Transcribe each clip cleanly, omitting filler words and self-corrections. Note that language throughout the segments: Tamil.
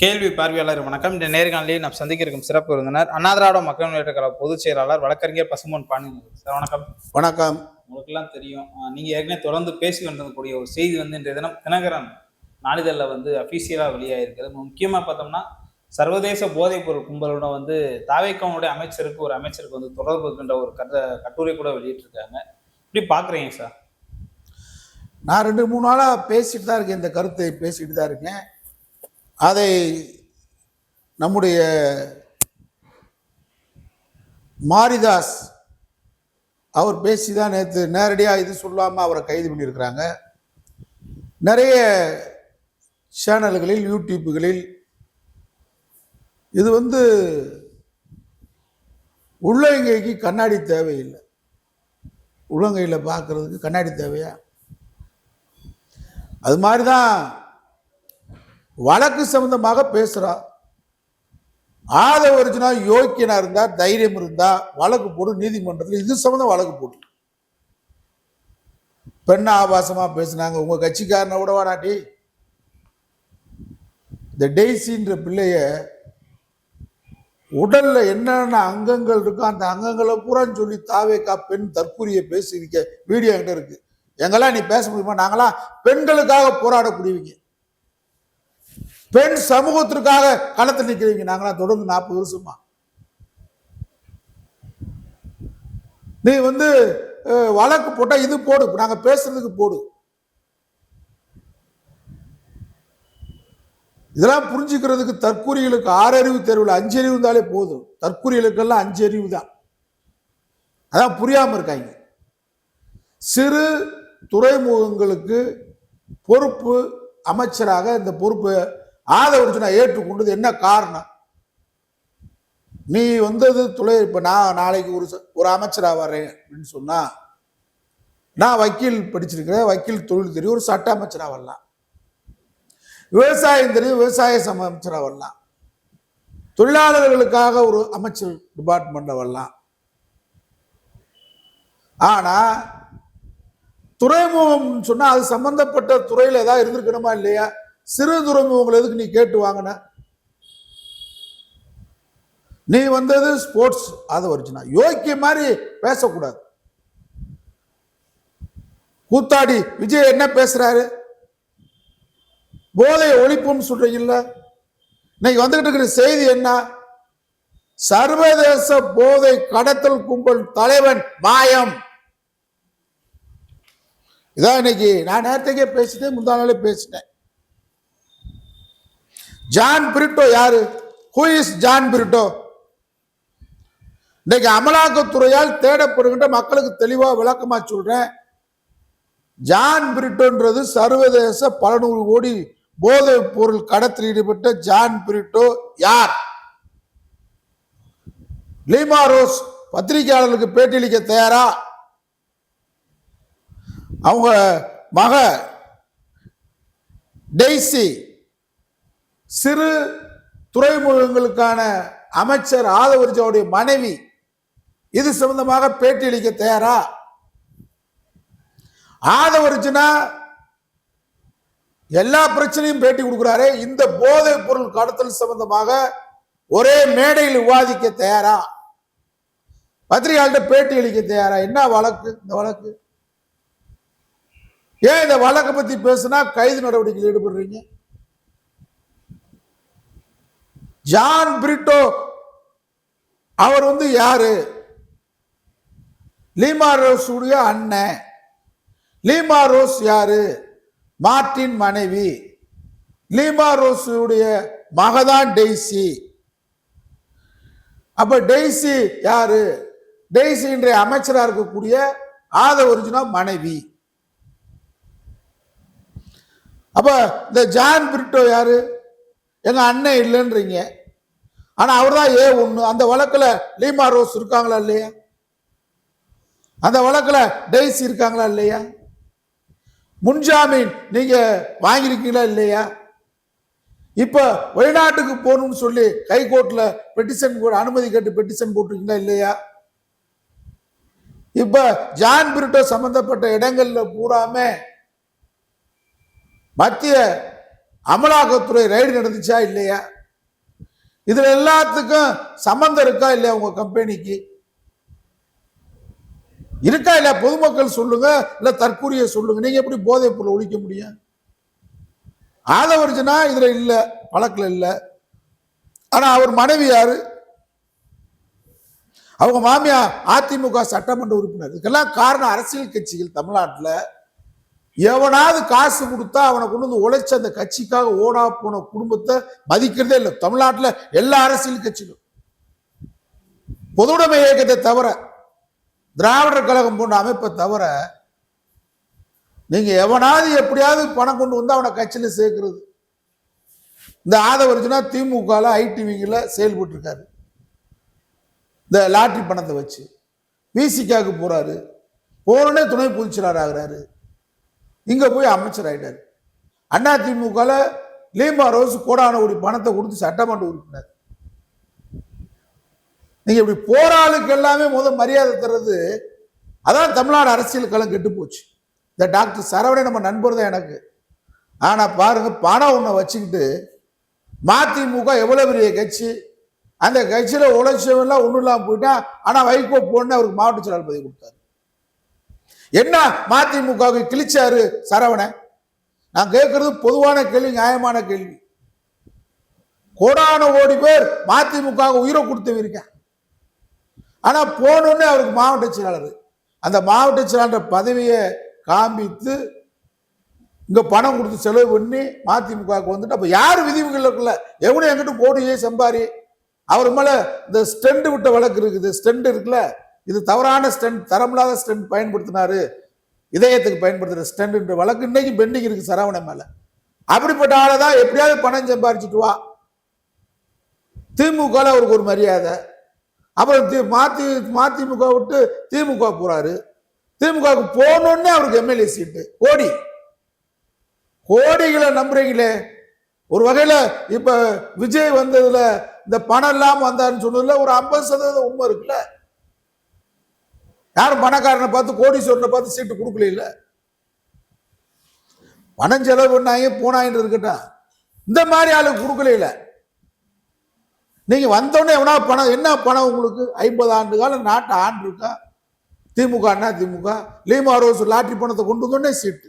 கேள்வி பார்வையாளர் வணக்கம். இந்த நேர்காணலில் நாம் சந்திக்க இருக்கும் சிறப்பு விருந்தினர் அண்ணா திராவிட மக்கள் முன்னேற்ற கழக பொதுச் செயலாளர் வழக்கறிஞர் பசும்பொன் பாண்டியன் சார். வணக்கம். வணக்கம். உங்களுக்கு எல்லாம் தெரியும், நீங்க ஏற்கனவே தொடர்ந்து பேசி வந்திருக்கக்கூடிய ஒரு செய்தி இன்றைய தினம் தினகரன் நாளிதழில் அபிஷியலா வெளியாயிருக்கிறது. முக்கியமா பார்த்தோம்னா சர்வதேச போதைப் பொருள் கும்பலுடன் தாவேக்காவுடைய அமைச்சருக்கு ஒரு அமைச்சருக்கு தொடர்பு இருக்கின்ற ஒரு கட்டுரை கூட வெளியிட்டிருக்காங்க. இப்படி பாக்குறீங்க சார்? நான் 2-3 நாளா பேசிட்டு தான் இருக்கேன், இந்த கருத்தை பேசிட்டு தான் இருக்கேன். அதை நம்முடைய மாரிதாஸ் அவர் பேசிதான் நேற்று நேரடியாக இது சொல்லாமல் அவரை கைது பண்ணியிருக்கிறாங்க. நிறைய சேனல்களில் யூடியூப்புகளில் இது உள்ளங்கைக்கு கண்ணாடி தேவையில்லை, உள்ளங்கையில் பார்க்கறதுக்கு கண்ணாடி தேவையா? அது மாதிரி தான் வழக்கு சம்பந்தமாக பேசுறா. ஒரிஜினா யோக்கியனா இருந்தா, தைரியம் இருந்தா வழக்கு போடு, நீதிமன்றத்தில் இது சம்பந்தம் வழக்கு போடு. பெண்ண ஆபாசமா பேசினாங்க, உங்க கட்சிக்காரனை விட வாடாட்டி. இந்த டெய்ஸின்ற பிள்ளைய உடல்ல என்னென்ன அங்கங்கள் இருக்கோ அந்த அங்கங்களை பூரா சொல்லி தாவேக்கா பெண் தற்கூரிய பேசியிருக்க வீடியோ என்கிட்ட இருக்கு. எங்கெல்லாம் நீ பேச முடியுமா? நாங்களாம் பெண்களுக்காக போராடக்கூடியவங்க, பெண் சமூகத்திற்காக களத்தில் நிற்கிறீங்க. நாங்களாம் தொடர்ந்து 40 வருஷமா. நீ வழக்கு போட்டா இது போடு, நாங்க பேசுறதுக்கு போடு. இதெல்லாம் புரிஞ்சுக்கிறதுக்கு தற்கூரிகளுக்கு 6 அறிவு தேர்வில் 5 அறிவு இருந்தாலே போதும். தற்கூரிகளுக்கெல்லாம் 5 அறிவு தான். அதான் புரியாம இருக்காங்க. சிறு துறைமுகங்களுக்கு பொறுப்பு அமைச்சராக இந்த பொறுப்பு ஒரிஜினா ஏற்றுக்கொண்டது என்ன காரணம்? நீ இப்ப நான் நாளைக்கு ஒரு அமைச்சரா வர்றேன் அப்படின்னு சொன்னா, நான் வக்கீல் படிச்சிருக்கிறேன், வக்கீல் தொழில் தெரியும், ஒரு சட்ட அமைச்சரா வரலாம். விவசாயம் தெரியும், விவசாய அமைச்சரா வரலாம். தொழிலாளர்களுக்காக ஒரு அமைச்சர் டிபார்ட்மெண்ட்ல வரலாம். ஆனா துறைமுகம் சொன்னா அது சம்பந்தப்பட்ட துறையில ஏதாவது இருந்திருக்கணுமா இல்லையா? சிறு துறைமுகங்கள் எதுக்கு நீ கேட்டு வாங்கின? நீ ஸ்போர்ட்ஸ் ஒரிஜினா யோக்கிய மாதிரி பேசக்கூடாது. கூத்தாடி விஜய் என்ன பேசுறாரு? போதை ஒழிப்புன்னு சொல்றீங்கல்ல, இன்னைக்கு வந்துகிட்டு இருக்கிற செய்தி என்ன? சர்வதேச போதை கடத்தல் கும்பல் தலைவன் மாயம். இதான் இன்னைக்கு நான் நேரத்தைக்கே பேசிட்டேன், முந்தா நாளே பேசிட்டேன். ஜான் பிரிட்டோ யாரு? Who is John Britto? இன்னைக்கு அமலாக்கத்துறையால் தேடப்படுகின்ற மக்களுக்கு தெளிவா விளக்கமா சொல்றேன். ஜான் பிரிட்டோன்றது சர்வதேச 100 கோடி போதைப் பொருள் கடத்தில் ஈடுபட்ட ஜான் பிரிட்டோ யார்? லீமா ரோஸ் பத்திரிகையாளர்களுக்கு பேட்டியளிக்க தயாரா? அவங்க மக டெய்ஸி சிறு துறைமுகங்களுக்கான அமைச்சர் ஒரிஜினாவுடைய மனைவி, இது சம்பந்தமாக பேட்டியளிக்க தயாரா? ஒரிஜினா எல்லா பிரச்சனையும் பேட்டி கொடுக்கிறாரே, இந்த போதைப் பொருள் கடத்தல் சம்பந்தமாக ஒரே மேடையில் விவாதிக்க தயாரா? பத்திரிகையாளர்கிட்ட பேட்டி அளிக்க தயாரா? என்ன வழக்கு இந்த வழக்கு? ஏன் இந்த வழக்கை பத்தி பேசுனா கைது நடவடிக்கையில் ஈடுபடுறீங்க? ஜான் பிரிட்டோ அவர் யாரு? லீமா ரோஸ் உடைய அண்ணன். லீமா ரோஸ் யாரு? மார்டின் மனைவி. லீமா ரோஸ் உடைய மகதான் டெய்ஸி. அப்ப டெய்ஸி யாரு? டெய்ஸி இன்றைய அமைச்சராக இருக்கக்கூடிய ஒரிஜினா மனைவி. அப்ப இந்த ஜான் பிரிட்டோ யாரு? எங்க அண்ணன் இல்லைன்றீங்க. ஆனா அவர் தான் A1. அந்த வழக்குல லீமா ரோஸ் இருக்காங்களா இல்லையா? அந்த வழக்குல டெய்ஸி இருக்காங்களா இல்லையா? முன்ஜாமீன் நீங்க வாங்கிருக்கீங்களா இல்லையா? இப்ப வெளிநாட்டுக்கு போகணும்னு சொல்லி ஹைகோர்ட்ல பெட்டிஷன் அனுமதி கேட்டு பெட்டிஷன் போட்டிருக்கீங்களா இல்லையா? இப்ப ஜான் பிரிட்டோ சம்பந்தப்பட்ட இடங்கள்ல பூராமே மத்திய அமலாக்கத்துறை ரைடு நடந்துச்சா இல்லையா? இதுல எல்லாத்துக்கும் சம்பந்தம் இருக்கா இல்லையா? உங்க கம்பெனிக்கு இருக்கா இல்லையா? பொதுமக்கள் சொல்லுங்க, இல்ல தற்கூரிய சொல்லுங்க. நீங்க எப்படி போதைப் பொருள் ஒழிக்க முடியும்? ஆதவர்ஜனா இதுல இல்ல, வழக்குல இல்ல. ஆனா அவர் மனைவி யாரு? அவங்க மாமியா அதிமுக சட்டமன்ற உறுப்பினர். இதுக்கெல்லாம் காரணம் அரசியல் கட்சிகள். தமிழ்நாட்டில் எவனாவது காசு கொடுத்தா அவனை கொண்டு வந்து உழைச்ச அந்த கட்சிக்காக ஓடா போன குடும்பத்தை மதிக்கிறதே இல்லை தமிழ்நாட்டில். எல்லா அரசியல் கட்சிகளும் பொதுவுடைமை இயக்கத்தை தவிர, திராவிடர் கழகம் போன்ற அமைப்பை தவிர, நீங்க எவனாவது எப்படியாவது பணம் கொண்டு வந்து அவனை கட்சியில சேர்க்கிறது. இந்த ஆதவர்ஜனா திமுக ஐடிவில செயல்பட்டு இருக்காரு. இந்த லாட்டரி பணத்தை வச்சு விசிகாவுக்கு போறாரு, போறனே துணை பொதுச்செயலாளர் ஆகிறாரு, இங்க போய் அமைச்சர் ஆயிட்டாரு. அண்ணா திமுக லீமா ரோஸ் கோடான கோடி பணத்தை கொடுத்து சட்டமன்ற உறுப்பினர். நீங்க இப்படி போராளுக்கு எல்லாமே முதல் மரியாதை தர்றது, அதான் தமிழ்நாடு அரசியல் களம் கெட்டு போச்சு. இந்த டாக்டர் சரவணன் நம்ம நண்பர் தான் எனக்கு. ஆனா பாருங்க, பணம் ஒண்ண வச்சுக்கிட்டு மதிமுக எவ்வளவு பெரிய கட்சி, அந்த கட்சியில உழைச்சவெல்லாம் ஒண்ணும் இல்லாம போயிட்டா. ஆனா வைகோ போன்னு அவருக்கு மாவட்ட செயலாளர் பதவி கொடுத்தாரு. என்ன மதிமுகவுக்கு கிழிச்சாரு சரவணன்? நான் கேட்கறது பொதுவான கேள்வி, நியாயமான கேள்வி. கோடான கோடி பேர் மதிமுக உயிரை கொடுத்து இருக்கேன். ஆனா போனோடனே அவருக்கு மாவட்ட செயலாளர், அந்த மாவட்ட செயலாளர் பதவியை காண்பித்து இங்க பணம் கொடுத்து செலவு பண்ணி மதிமுக வந்துட்டு, அப்ப யாரு விதிவுகள் இருக்குல்ல? எவனும் எங்கிட்ட போடியே செம்பாரி. அவர் மேல இந்த ஸ்டெண்ட் விட்ட வழக்கு இருக்குது. ஸ்டெண்ட் இருக்குல்ல, இது தவறான ஸ்டெண்ட், தரமில்லாத ஸ்டெண்ட் பயன்படுத்தினாரு, இதயத்துக்கு பயன்படுத்துற ஸ்டெண்ட் வழக்கு இன்னைக்கு பெண்டிங் இருக்கு சரவணன் மேல. அப்படிப்பட்ட ஆளை தான் எப்படியாவது பணம் சம்பாரிச்சுட்டு வா. திமுக அவருக்கு ஒரு மரியாதை. அப்புறம் மதிமுக விட்டு திமுக போறாரு. திமுகவுக்கு போனோடனே அவருக்கு எம்எல்ஏ சீட்டு, கோடிகளை நம்புறீங்களே. ஒரு வகையில இப்ப விஜய் வந்ததுல இந்த பணம் இல்லாம வந்தாருன்னு சொன்னதுல ஒரு 50% உண்மை இருக்குல்ல. யாரும் பணக்காரனை பார்த்து கோடீஸ்வரனை பார்த்து சீட்டு கொடுக்கல. இல்ல, பணம் செலவு பண்ணாங்க போனாயின்னு இருக்கட்டும், இந்த மாதிரி ஆளுக்கு கொடுக்கல. இல்ல, நீங்க வந்தோடனே எவனா பணம், என்ன பணம் உங்களுக்கு? 50 ஆண்டு காலம் நாட்டை ஆண்டு இருக்கா திமுக. Anna DMK Lima rose lottery பணத்தை கொண்டு வந்தோடனே சீட்டு.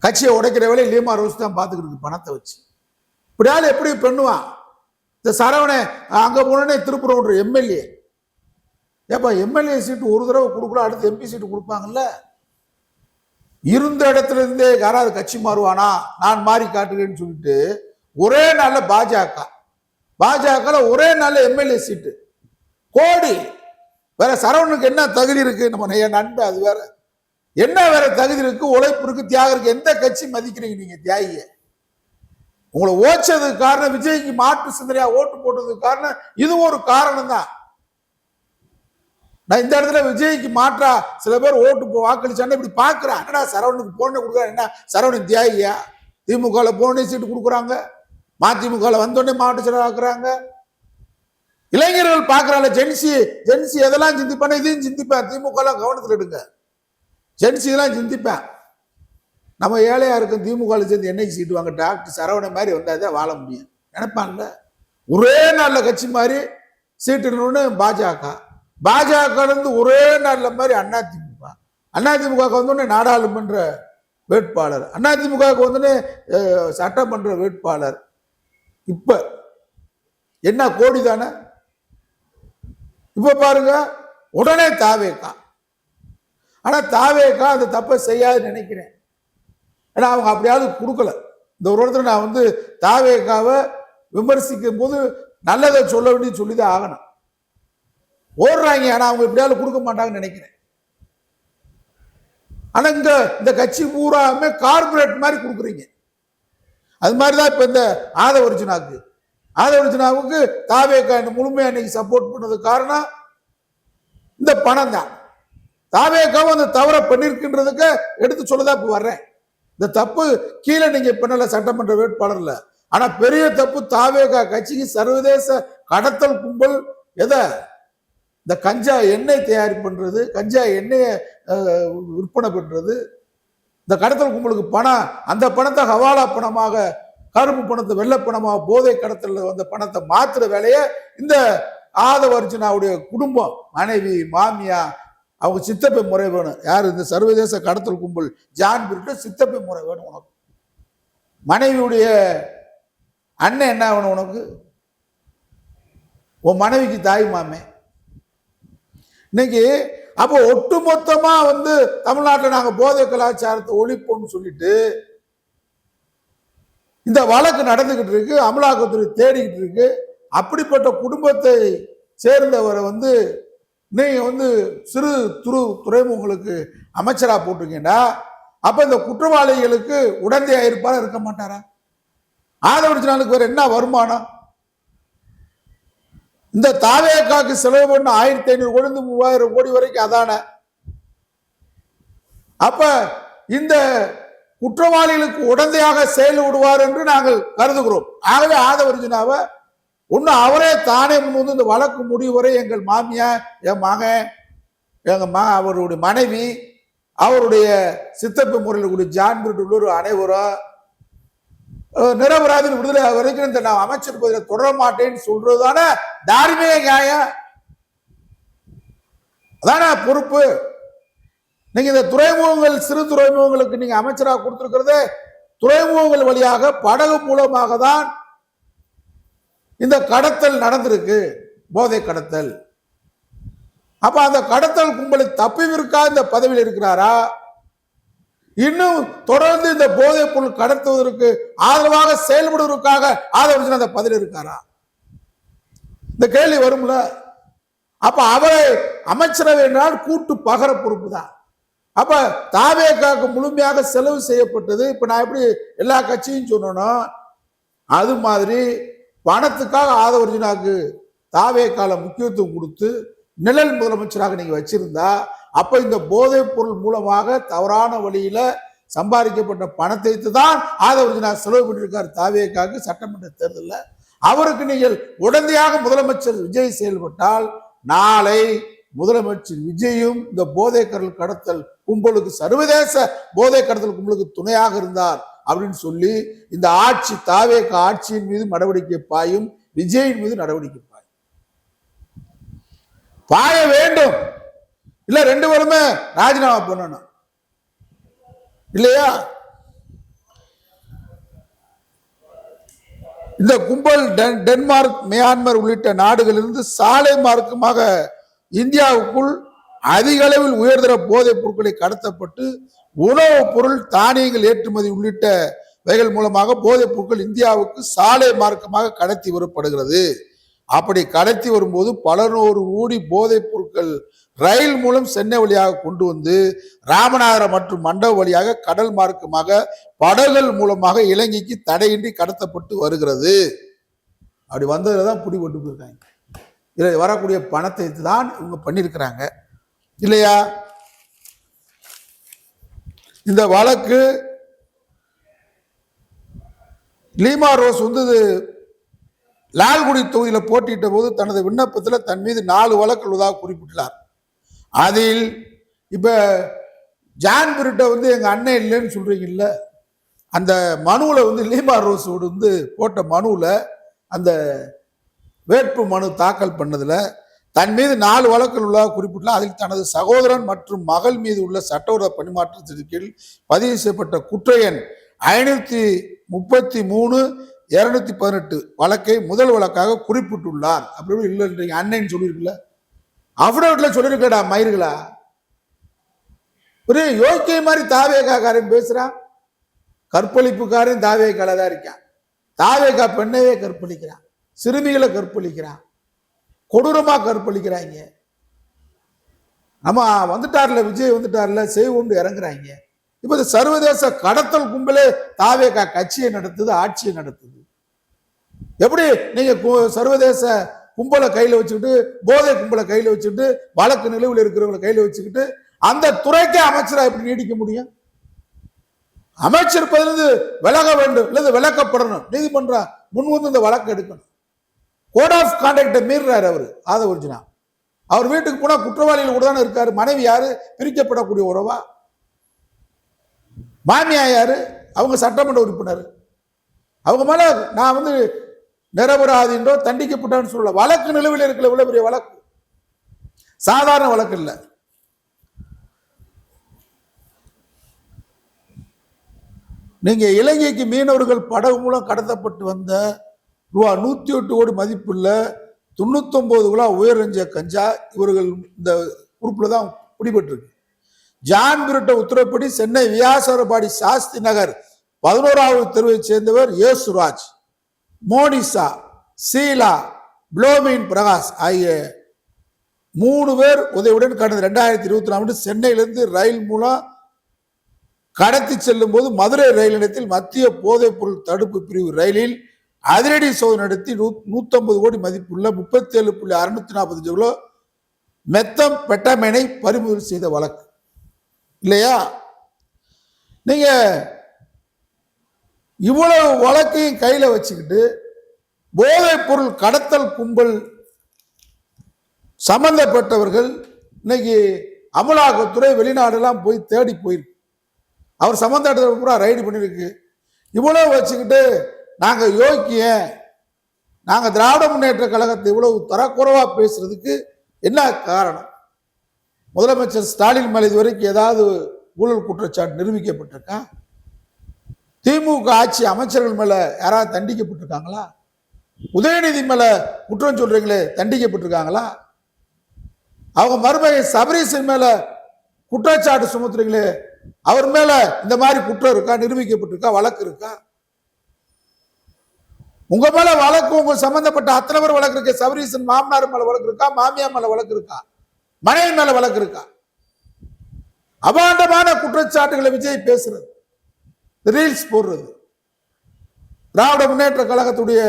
கட்சியை உடைக்கிற வேலையை லீமா ரோஸ் தான் பார்த்துக்கிட்டு பணத்தை வச்சு. இப்படியாலும் எப்படி பண்ணுவான் இந்த சரவணை? அங்க போனோடனே திருப்பூர் எம்எல்ஏ, ஏப்பா எம்எல்ஏ சீட்டு ஒரு தடவை கொடுக்கல, அடுத்து எம்பி சீட்டு கொடுப்பாங்கல்ல. இருந்த இடத்துல இருந்தே யாராவது கட்சி மாறுவானா? நான் மாறி காட்டுகிறேன்னு சொல்லிட்டு ஒரே நாள்ல பாஜக ஒரே நாள்ல எம்எல்ஏ சீட்டு, கோடி. வேற சரவணனுக்கு என்ன தகுதி இருக்கு? நம்ம நண்பு அது வேற என்ன வேற தகுதி இருக்கு? உழைப்பு இருக்கு, தியாகம் இருக்கு. எந்த கட்சி மதிக்கிறீங்க நீங்க? தியாகிய உங்களை ஓச்சதுக்கு காரணம், விஜய்க்கு மாற்று சிந்தனையா ஓட்டு போட்டதுக்கு காரணம் இது ஒரு காரணம் தான். நான் இந்த இடத்துல விஜய்க்கு மாற்றா சில பேர் ஓட்டு வாக்களிச்சான்னு இப்படி பாக்குறேன். என்னடா சரவணனுக்கு போன கொடுக்குறா, என்ன சரவணன் தியாகியா? திமுக போனே சீட்டு கொடுக்குறாங்க, மதிமுக வந்தோடனே மாவட்ட செயலாளர் ஆக்குறாங்க. இளைஞர்கள் பாக்குறாங்க, ஜென்சி எதெல்லாம் சிந்திப்பான இதையும் சிந்திப்பேன். திமுக கவனத்தில் எடுங்க, ஜென்சி எல்லாம் சிந்திப்பேன். நம்ம ஏழையா இருக்கும், திமுக சேர்ந்து என்னைக்கு சீட்டு வாங்க, டாக்டர் சரவணன் மாதிரி வந்தாதான் வாழ முடியும் நினைப்பாங்கல்ல. ஒரே நாள்ல கட்சி மாதிரி சீட்டு பாஜக இருந்து ஒரே நாள்ல மாதிரி அதிமுக வந்தோடனே நாடாளுமன்ற வேட்பாளர், அதிமுக வந்தோடனே சட்டமன்ற வேட்பாளர். இப்ப என்ன கோடி தானே? இப்ப பாருங்க, உடனே தாவேகா. ஆனா தாவேகா அந்த தப்பை செய்யாதுன்னு நினைக்கிறேன். ஏன்னா அவங்க அப்படியாவது கொடுக்கல. இந்த ஒரு இடத்துல நான் தாவேகாவை விமர்சிக்கும் போது நல்லதை சொல்ல வேண்டிய சொல்லிதான் ஆகணும். ஓடுறாங்க, ஆனா அவங்க எப்படியாவது கொடுக்க மாட்டாங்கன்னு நினைக்கிறேன். ஆனா இந்த கட்சி பூராமே கார்பரேட் மாதிரி கொடுக்குறீங்க. அது மாதிரிதான் இப்ப இந்த ஆதவர்ஜனாவுக்கு தாவேகா முழுமையா இன்னைக்கு சப்போர்ட் பண்ணது காரணம் இந்த பணம் தான். தாவேகாவும் அந்த தவறை பண்ணிருக்கின்றதுக்கு எடுத்து சொல்லதான் இப்ப வர்றேன். இந்த தப்பு கீழே நீங்க பண்ணல சட்டமன்ற வேட்பாளர்ல. ஆனா பெரிய தப்பு தாவேகா கட்சிக்கு சர்வதேச கடத்தல் கும்பல் எதை இந்த கஞ்சா எண்ணெய் தயாரிப்பு பண்றது, கஞ்சா எண்ணெயை விற்பனை பண்றது, இந்த கடத்தல் கும்பலுக்கு பணம், அந்த பணத்தை ஹவாலா பணமாக, கருப்பு பணத்தை வெள்ளை பணமாக, போதை கடத்தல் வந்த பணத்தை மாத்துற வேலையை இந்த ஆதவ அர்ஜுனாவுடைய குடும்பம், மனைவி, மாமியா, அவங்க சித்தப்பை முறை வேணும். யார்? இந்த சர்வதேச கடத்தல் கும்பல் ஜான் பிரிட்டு சித்தப்பை முறை வேணும் உனக்கு. மனைவியுடைய அண்ணன் என்ன ஆகணும் உனக்கு? உன் மனைவிக்கு தாய் மாமே. இன்னைக்கு அப்போ ஒட்டுமொத்தமா தமிழ்நாட்டில் நாங்க போதை கலாச்சாரத்தை ஒழிப்போம்னு சொல்லிட்டு இந்த வழக்கு நடந்துகிட்டு இருக்கு, அமலாக்கத்துறை தேடிக்கிட்டு இருக்கு. அப்படிப்பட்ட குடும்பத்தை சேர்ந்தவரை நீங்க சிறு துறைமுகங்களுக்கு அமைச்சரா போட்டிருக்கீங்கன்னா, அப்ப இந்த குற்றவாளிகளுக்கு உடந்தையா இருப்பாரா, இருக்க மாட்டாரா? ஆதவ அர்ஜுனாவுக்கு வேற என்ன வருமானம்? இந்த தாவேக்காக்கு செலவு பண்ண 1500 கோடி 3000 கோடி வரைக்கும் அதான. அப்ப இந்த குற்றவாளிகளுக்கு உடந்தையாக செயல்படுவார் என்று நாங்கள் கருதுகிறோம். ஆகவே ஆதவ அர்ஜுனாவை ஒண்ணு அவரே தானே முன் இந்த வழக்கு முடிவு வரை எங்கள் மாமியா, என் மகன், அவருடைய மனைவி, அவருடைய சித்தப்பை முறையில் கூடிய ஜான் பிரிட் உள்ளூர் அனைவரும் நிரபராதி விடுதலை வரைக்கும் இந்த நான் அமைச்சர் பதவியில் தொடர மாட்டேன்னு சொல்றதுதானே தார்மீக நியாயம், அதான பொறுப்பு. நீங்க இந்த துறைமுகங்கள், சிறு துறைமுகங்களுக்கு நீங்க அமைச்சராக கொடுத்திருக்கிறது, துறைமுகங்கள் வழியாக படகு மூலமாக தான் இந்த கடத்தல் நடந்திருக்கு, போதை கடத்தல். அப்ப அந்த கடத்தல் கும்பலை தப்பிவிருக்கா இந்த பதவியில் இருக்கிறாரா, இன்னும் தொடர்ந்து இந்த போதைப் பொருள் கடத்துவதற்கு ஆதரவாக செயல்படுவதற்காக ஆதவ அர்ஜுனா அந்த பதவியில் இருக்காரா? இந்த கேள்வி வரும்ல. அப்ப அவரை அமைச்சரவை என்றால் கூட்டு பகர பொறுப்பு தான். அப்ப தாவேக்காக்கு முழுமையாக செலவு செய்யப்பட்டது. இப்ப நான் எப்படி எல்லா கட்சியும் சொன்னோம், அது மாதிரி பணத்துக்காக ஆதவ அர்ஜுனாக்கு தாவேக்கால முக்கியத்துவம் கொடுத்து நிழல் முதலமைச்சராக நீங்க வச்சிருந்தா, அப்ப இந்த போதைப் பொருள் மூலமாக தவறான வழியில சம்பாதிக்கப்பட்ட பணத்தை தான் ஆதவ அர்ஜுனா செலவு பண்ணியிருக்கார் தாவேக்காக்கு சட்டமன்ற தேர்தலில். அவருக்கு நீங்கள் உடந்தையாக முதலமைச்சர் விஜய் செயல்பட்டால், நாளை முதலமைச்சர் விஜயும் இந்த போதை கடத்தல் கும்பலுக்கு, சர்வதேச போதை கடத்தல் கும்பலுக்கு துணையாக இருந்தார் அப்படின்னு சொல்லி இந்த ஆட்சி, தாவேக்கா ஆட்சியின் மீது நடவடிக்கை பாயும், விஜயின் மீது நடவடிக்கை பாய வேண்டும். இல்ல ரெண்டு பேருமே ராஜினாமா பண்ணணும் இல்லையா? இந்த கும்பல் டென்மார்க், மியான்மர் உள்ளிட்ட நாடுகளிலிருந்து சாலை மார்க்கமாக இந்தியாவுக்குள் அதிக அளவில் உயர்தர போதைப் பொருட்களை கடத்தப்பட்டு உணவுப் பொருள், தானியங்கள் ஏற்றுமதி உள்ளிட்ட வகைகள் மூலமாக போதைப் பொருட்கள் இந்தியாவுக்கு சாலை மார்க்கமாக கடத்தி வரப்படுகிறது. அப்படி கடத்தி வரும்போது பல நூறு கோடி போதைப் பொருட்கள் ரயில் மூலம் சென்னை வழியாக கொண்டு வந்து ராமநாதபுரம் மற்றும் மண்டபம் வழியாக கடல் மார்க்கமாக படகுகள் மூலமாக இலங்கைக்கு தடையின்றி கடத்தப்பட்டு வருகிறது. அப்படி வந்ததுதான் பிடிபட்டு போயிருக்காங்க. இதில் வரக்கூடிய பணத்தை தான் இவங்க பண்ணியிருக்கிறாங்க இல்லையா? இந்த வழக்கு லீமா ரோஸ் லால்குடி தொகுதியில் போட்டியிட்ட போது தனது விண்ணப்பத்தில் தன் மீது 4 வழக்கு உள்ளதாக குறிப்பிட்டார். அதில் இப்ப ஜான் பிரிட்ட எங்க அண்ணன் இல்லைன்னு சொல்றீங்கல்ல, அந்த மனுவில் லீமா ரோஸ் போட்ட மனுவில் அந்த வேட்பு மனு தாக்கல் பண்ணதுல தன் மீது 4 வழக்குகள் உள்ளதாக குறிப்பிட்டார். அதில் தனது சகோதரன் மற்றும் மகள் மீது உள்ள சட்டவிரோத பணிமாற்றத்தின் கீழ் பதிவு செய்யப்பட்ட குற்ற எண் 533/218 வழக்கை முதல் வழக்காக குறிப்பிட்டுள்ளார். அப்படி இல்லைன்றீங்க, அண்ணன் சொல்லியிருக்குல்ல, அஃபிடவிட்ல சொல்லியிருக்கடா மயிர்களா. ஒரு யோக்கிய மாதிரி தாவேக்காரன் பேசுறான், கற்பழிப்புக்காரன் தாவேக்கால தான் இருக்கான். தாவேக்கா பெண்ணையே கற்பழிக்கிறான், சிறுமிகளை கற்பழிக்கிறான், கொடூரமா கற்பழிக்கிறாங்க. நம்ம வந்துட்டார்ல, விஜய் வந்துட்டார்ல, செய்வோம்னு இறங்குறாங்க. இப்ப இந்த சர்வதேச கடத்தல் கும்பலே தாவேக்கா கட்சியை நடத்துது, ஆட்சியை நடத்துது. எப்படி நீங்க சர்வதேச கும்பலை கையில வச்சுக்கிட்டு, போதை கும்பலை கையில வச்சுக்கிட்டு, வழக்கு நிலுவையில் இருக்கிறவங்களை கையில வச்சுக்கிட்டு அந்த துறைக்கே அமைச்சரா எப்படி நீடிக்க முடியும்? அமைச்சர் பதவியிலிருந்து விலக வேண்டும், இல்லது விலக்கப்படணும். நீதிமன்றம் முன் இந்த வழக்கு எடுக்கணும். கோட் ஆஃப் கான்டக்டை மீறுறாரு அவரு ஆதவ அர்ஜுனா. அவர் வீட்டுக்கு போனா குற்றவாளிகள் கூட தானே இருக்காரு. மனைவி யாரு? பிரிக்கப்படக்கூடிய உறவா? மாமியா யாரு? அவங்க சட்டமன்ற உறுப்பினர். அவங்க மேல நான் வந்து நிரபராதின்றோ தண்டிக்கப்பட்டான்னு சொல்லல. வழக்கு நிலுவையில் இருக்கிற இவ்வளவு பெரிய வழக்கு, சாதாரண வழக்கு இல்ல. நீங்க இலங்கைக்கு மீனவர்கள் படகு மூலம் கடத்தப்பட்டு வந்த ரூபா 108 கோடி மதிப்புள்ள 99 கிலோ உயர்ரஞ்ச கஞ்சா இவர்கள் இந்த குரூப்ல தான் பிடிபட்டிருக்கு. ஜான் பிரிட்ட உத்தரப்படி சென்னை வியாசரபாடி சாஸ்தி நகர் 11வது தெருவை சேர்ந்தவர் ஏசுராஜ், மோனிசா, சீலா, புளோமின் பிரகாஷ் ஆகிய 3 பேர் உதவியுடன் கடந்த 2024 சென்னையிலிருந்து ரயில் மூலம் கடத்தி செல்லும் போது மதுரை ரயில் நிலையத்தில் மத்திய போதைப் பொருள் தடுப்பு பிரிவு ரயிலில் அதிரடி சோதனை நடத்தி 150 கோடி மதிப்புள்ள 37.640 கிலோ மெத்தம் பெட்டமைனை பறிமுதல் செய்த வழக்கு இல்லையா? நீங்க இவ்வளவு வழக்கையும் கையில வச்சுக்கிட்டு போதைப் பொருள் கடத்தல் கும்பல் சம்பந்தப்பட்டவர்கள் இன்னைக்கு அமலாக்கத்துறை வெளிநாடெல்லாம் போய் தேடி போயிருக்கு. அவர் சம்பந்தப்பட்ட பூரா ரைடு பண்ணிருக்கு. இவ்வளவு வச்சுக்கிட்டு நாங்க யோக்கிய, நாங்க திராவிட முன்னேற்ற கழகத்தை இவ்வளவு தரக்குறைவா பேசுறதுக்கு என்ன காரணம்? முதலமைச்சர் ஸ்டாலின் மேல இதுவரைக்கும் ஏதாவது ஊழல் குற்றச்சாட்டு நிரூபிக்கப்பட்டிருக்கா? திமுக ஆட்சி அமைச்சர்கள் மேல யாராவது தண்டிக்கப்பட்டிருக்காங்களா? உதயநிதி மேல குற்றம் சொல்றீங்களே, தண்டிக்கப்பட்டிருக்காங்களா? அவங்க மருமகை சபரீசன் மேல குற்றச்சாட்டு சுமத்துறீங்களே, அவர் மேல இந்த மாதிரி குற்றம் இருக்கா, நிரூபிக்கப்பட்டிருக்கா, வழக்கு இருக்கா? உங்க மேல வழக்கு, உங்க சம்பந்தப்பட்ட அத்தனை பேர் வழக்கு இருக்கு. சபரீசன் மாமனார் மேல வழக்கு இருக்கா, மாமியார் மேல வழக்கு இருக்கா, மனைவி மேல வழக்கு இருக்கா? அபாண்டமான குற்றச்சாட்டுகளை விஜய் பேசுறது, ரீல்ஸ் போடுறது. திராவிட முன்னேற்ற கழகத்துடைய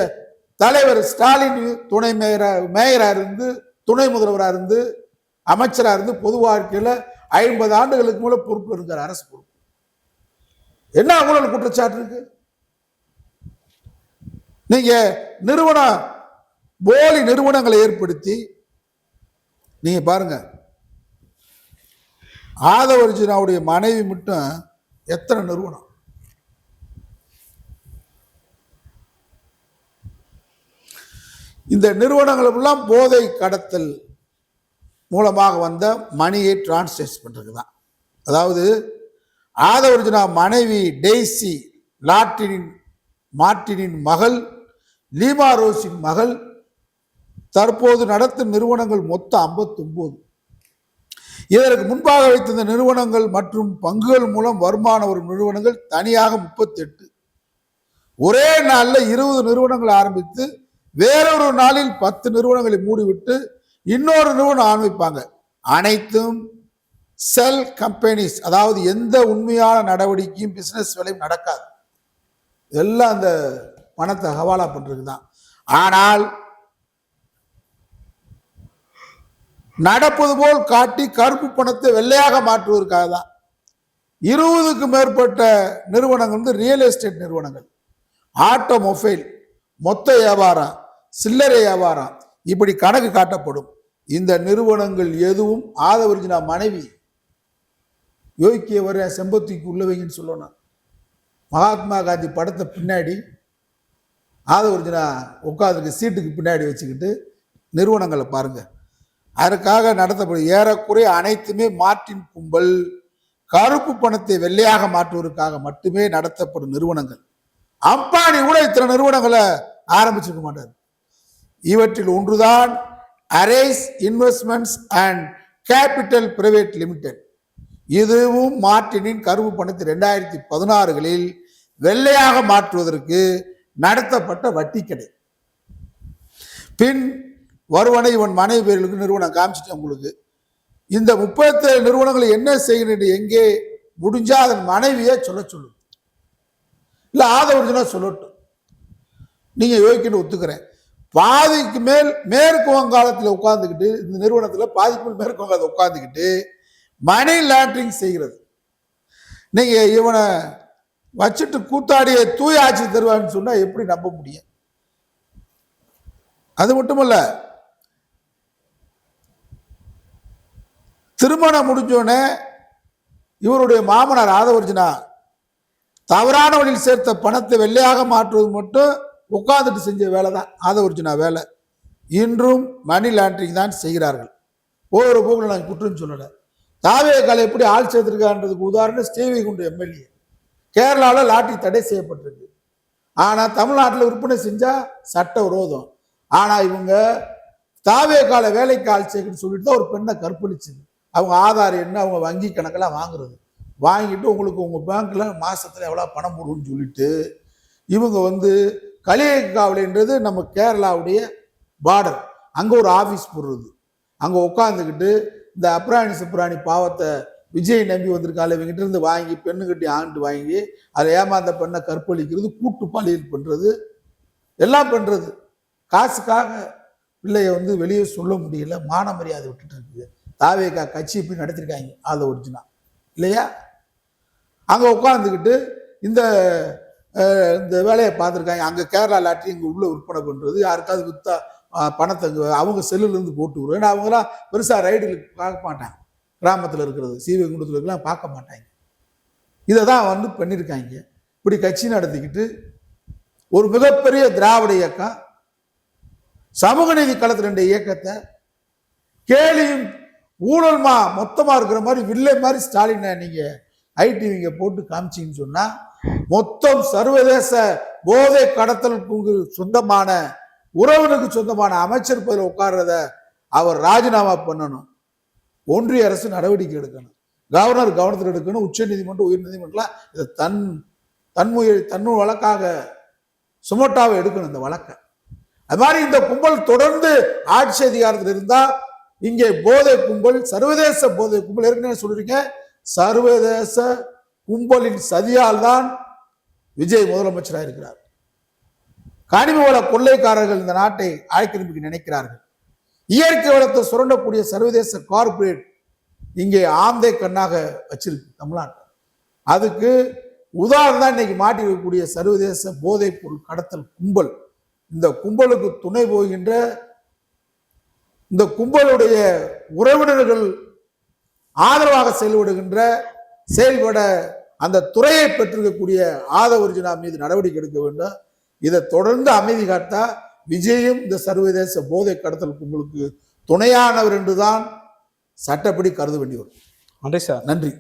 தலைவர் ஸ்டாலின் துணை மேயரா இருந்து, துணை முதல்வராக இருந்து, அமைச்சரா இருந்து, பொது வாழ்க்கையில 50 ஆண்டுகளுக்கு மேல பொறுப்பு இருக்கிற அரசு பொறுப்பு. என்ன ஊழல் குற்றச்சாட்டு இருக்கு? நீங்க போலி நிறுவனங்களை ஏற்படுத்தி நீங்க பாருங்க, ஆதவர்ஜினாவுடைய மனைவி மட்டும் எத்தனை நிறுவனம். இந்த நிறுவனங்கள் எல்லாம் போதை கடத்தல் மூலமாக வந்த மணியை டிரான்ஸ்லேட் பண்றதுதான். அதாவது ஆதவர்ஜினா மனைவி டெய்சி மார்டினின் மகள், லீமா ரோஸின் மகள், தற்போது நடத்தும் நிறுவனங்கள் மொத்தம் 59. இதற்கு முன்பாக வைத்திருந்த நிறுவனங்கள் மற்றும் பங்குகள் மூலம் வருமானம் வரும் நிறுவனங்கள் தனியாக 38. ஒரே நாளில் 20 நிறுவனங்கள் ஆரம்பித்து வேறொரு நாளில் 10 நிறுவனங்களை மூடிவிட்டு இன்னொரு நிறுவனம் ஆரம்பிப்பாங்க. அனைத்தும் செல் கம்பெனிஸ். அதாவது எந்த உண்மையான நடவடிக்கையும் பிசினஸ் வேலையும் நடக்காது. எல்லாம் அந்த பணத்தை ஹவாலா பண்றதுதான். ஆனால் நடப்பது போல் காட்டி கருப்பு பணத்தை வெள்ளையாக மாற்றுவதற்காக தான் 20க்கும் மேற்பட்ட நிறுவனங்கள் வந்து ரியல் எஸ்டேட் நிறுவனங்கள், ஆட்டோமொபைல், மொத்த வியாபாரம், சில்லறை வியாபாரம், இப்படி கணக்கு காட்டப்படும். இந்த நிறுவனங்கள் எதுவும் ஆதவர்ஜினா மனைவி யோகிய வர செம்பத்திக்கு உள்ளவைங்கன்னு சொல்லணும். மகாத்மா காந்தி படத்தை பின்னாடி ஆதவர்ஜினா உட்காந்துக்கு சீட்டுக்கு பின்னாடி வச்சுக்கிட்டு நிறுவனங்களை பாருங்க. அதற்காக நடத்தப்படும் ஏறக்குறைய அனைத்துமே மார்டின் கும்பல் கருப்பு பணத்தை வெள்ளையாக மாற்றுவதற்காக மட்டுமே நடத்தப்படும் நிறுவனங்கள். அம்பானி கூட இத்தனை நிறுவனங்களை ஆரம்பிச்சிருக்க மாட்டார். இவற்றில் ஒன்றுதான் arrays investments and capital private limited. இதுவும் மார்டினின் கருப்பு பணத்தை 2016களில் வெள்ளையாக மாற்றுவதற்கு நடத்தப்பட்ட வட்டி கடை. பின் வருவனை இவன் மனைவி பேர்களுக்கு நிறுவனம் காமிச்சிட்டேன் உங்களுக்கு. இந்த 37 நிறுவனங்களை என்ன செய்யணும், எங்கே முடிஞ்சா அதன் மனைவியை சொல்ல சொல்லு, இல்ல ஆதவர்ஜினா சொல்லட்டும். நீங்க யோகிக்கணும், ஒத்துக்கிறேன். பாதிக்கு மேல் மேற்கு வங்காளத்தில் உட்கார்ந்துக்கிட்டு, இந்த நிறுவனத்தில் பாதிக்கு மேல் மேற்கு வங்காளத்தில் உட்கார்ந்துக்கிட்டு மணி லாண்டரிங் செய்கிறது. நீங்க இவனை வச்சுட்டு கூத்தாடிய தூய ஆட்சி தருவான்னு சொன்னா எப்படி நம்ப முடியும்? அது மட்டுமல்ல, திருமணம் முடிஞ்சோடனே இவருடைய மாமனார் ஆதவர்ஜினா தவறான வழியில் சேர்த்த பணத்தை வெள்ளையாக மாற்றுவது மட்டும் உட்கார்ந்துட்டு செஞ்ச வேலை தான் ஆதவர்ஜுனா வேலை. இன்றும் மணி லாண்டரிங் தான் செய்கிறார்கள். ஒவ்வொரு போக்கில் நான் குற்றம் சொல்லலை. தாவேகால எப்படி ஆள் சேர்த்திருக்கான்றதுக்கு உதாரணம் ஸ்ரீவைகுண்ட எம்எல்ஏ. கேரளாவில் லாட்டரி தடை செய்யப்பட்டிருக்கு. ஆனால் தமிழ்நாட்டில் விற்பனை செஞ்சா சட்ட விரோதம். ஆனால் இவங்க தாவேகால வேலைக்கு ஆள் சேர்க்கணும்னு சொல்லிட்டு தான் ஒரு பெண்ணை கற்பழிச்சது. அவங்க ஆதார் என்ன, அவங்க வங்கி கணக்கெல்லாம் வாங்குறது. வாங்கிட்டு உங்களுக்கு உங்கள் பேங்க்ல மாசத்துல எவ்வளோ பணம் போடுன்னு சொல்லிட்டு இவங்க வந்து களியக்காவலைன்றது நம்ம கேரளாவுடைய பார்டர். அங்கே ஒரு ஆஃபீஸ் போடுறது. அங்கே உட்காந்துக்கிட்டு இந்த அப்ராணி சுப்ராணி பாவத்தை விஜய் நம்பி வந்திருக்காள் இவங்கிட்ட இருந்து வாங்கி பெண்ணு கட்டி ஆண்டு வாங்கி அதை ஏமாந்த பெண்ணை கற்பழிக்கிறது, கூட்டு பாலியல் பண்ணுறது, எல்லாம் பண்ணுறது. காசுக்காக பிள்ளைய வந்து வெளியே சொல்ல முடியல, மான மரியாதை விட்டுட்டு இருக்குது. தாவேகா கட்சி இப்படி நடத்திருக்காங்க ஆத ஒரிஜினா இல்லையா? அங்கே உட்காந்துக்கிட்டு இந்த இந்த வேலையை பார்த்துருக்காங்க. அங்கே கேரளா லாட்டரி இங்கே உள்ள விற்பனை பண்ணுறது, யாருக்காவது விற்றா பணத்தை அவங்க செல்லுலேருந்து போட்டு விடுவோம். ஏன்னா அவங்களாம் பெருசாக ரைடுகளுக்கு பார்க்க மாட்டாங்க. கிராமத்தில் இருக்கிறது ஸ்ரீவைகுண்டத்தில் இருக்கலாம் பார்க்க மாட்டாங்க. இதை தான் வந்து பண்ணியிருக்காங்க. இப்படி கட்சி நடத்திக்கிட்டு ஒரு மிகப்பெரிய திராவிட இயக்கம், சமூக நீதி களத்தில் ரெண்டு இயக்கத்தை கேலியும் ஊழல்மா மொத்தமா இருக்கிற மாதிரி வில்லை மாதிரி ஸ்டாலினை நீங்க ஐடிவிங்க போட்டு காமிச்சிங்கன்னு சொன்னா மொத்தம் சர்வதேச போதை கடத்தலுக்கு சொந்தமான உறவனுக்கு சொந்தமான அமைச்சர் பதவியில் உட்கார்றத அவர் ராஜினாமா பண்ணணும். ஒன்றிய அரசு நடவடிக்கை எடுக்கணும். கவர்னர் கவனத்தில் எடுக்கணும். உச்ச நீதிமன்றம், உயர் நீதிமன்றம் இதை தன் வழக்காக சுமோட்டாவை எடுக்கணும் இந்த வழக்கை. அது மாதிரி இந்த கும்பல் தொடர்ந்து ஆட்சி அதிகாரத்தில் இருந்தா இங்கே போதை கும்பல், சர்வதேச போதை கும்பல், ஏற்கனவே சொல்றீங்க, சர்வதேச கும்பலின் சதியால் தான் விஜய் முதலமைச்சராக இருக்கிறார். கனிம வள கொள்ளைக்காரர்கள் இந்த நாட்டை ஆக்கிரமிக்க நினைக்கிறார்கள். இயற்கை வளத்தை சுரண்டக்கூடிய சர்வதேச கார்பரேட் இங்கே ஆந்தை கண்ணாக வச்சிருக்கு தமிழ்நாட்டை. அதுக்கு உதாரணம் தான் இன்னைக்கு மாட்டி வைக்கக்கூடிய சர்வதேச போதைப் பொருள் கடத்தல் கும்பல். இந்த கும்பலுக்கு துணை போகின்ற இந்த கும்பலுடைய உறவினர்கள் ஆதரவாக செயல்பட அந்த துறையை பெற்றிருக்கக்கூடிய ஆதவர்ஜுனா மீது நடவடிக்கை எடுக்க வேண்டும். இதை தொடர்ந்து அமைதி காத்தா விஜயும் இந்த சர்வதேச போதை கடத்தல் கும்பலுக்கு துணையானவர் என்றுதான் சட்டப்படி கருத வேண்டி வரும். நன்றி சார். நன்றி.